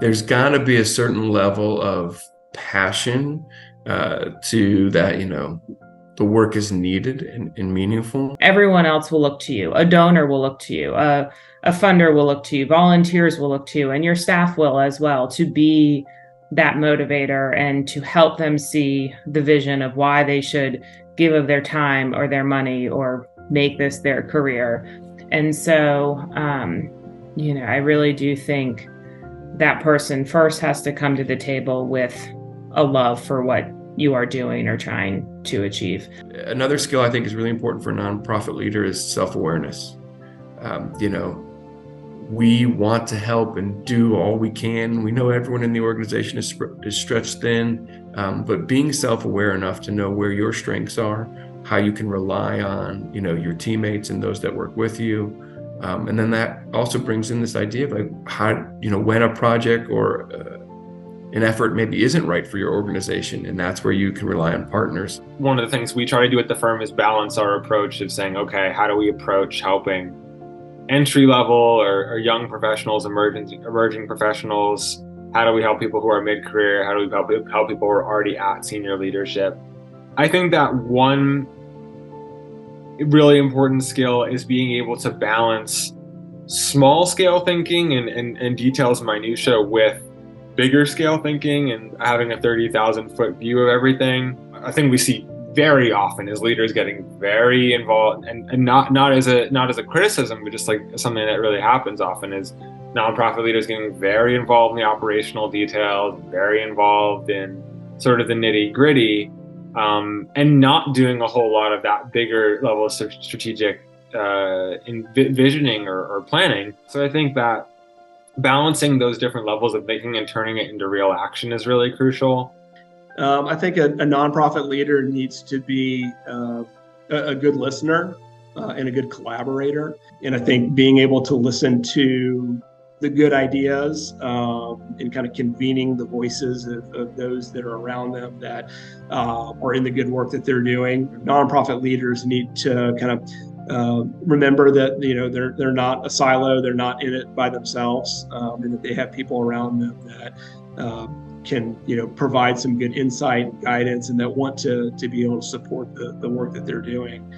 There's got to be a certain level of passion to that, the work is needed and meaningful. Everyone else will look to you. A donor will look to you. A funder will look to you. Volunteers will look to you, and your staff will as well, to be that motivator and to help them see the vision of why they should give of their time or their money or make this their career. And so, I really do think that person first has to come to the table with a love for what you are doing or trying to achieve. Another skill I think is really important for a nonprofit leader is self-awareness. We want to help and do all we can. We know everyone in the organization is stretched thin, but being self-aware enough to know where your strengths are, how you can rely on, your teammates and those that work with you. And then that also brings in this idea of like how, when a project or an effort maybe isn't right for your organization, and that's where you can rely on partners. One of the things we try to do at the firm is balance our approach of saying, okay, how do we approach helping entry level or young professionals, emerging professionals? How do we help people who are mid-career? How do we help people who are already at senior leadership? I think that one really important skill is being able to balance small scale thinking and details minutia with bigger scale thinking and having a 30,000 foot view of everything. I think we see very often is leaders getting very involved, and not as a criticism, but just like something that really happens often is nonprofit leaders getting very involved in the operational details, very involved in sort of the nitty gritty, and not doing a whole lot of that bigger level of strategic envisioning or planning. So I think that balancing those different levels of thinking and turning it into real action is really crucial. I think a nonprofit leader needs to be a good listener and a good collaborator. And I think being able to listen to the good ideas and kind of convening the voices of those that are around them that are in the good work that they're doing. Nonprofit leaders need to kind of remember that they're not a silo, they're not in it by themselves, and that they have people around them that can provide some good insight and guidance, and that want to be able to support the work that they're doing.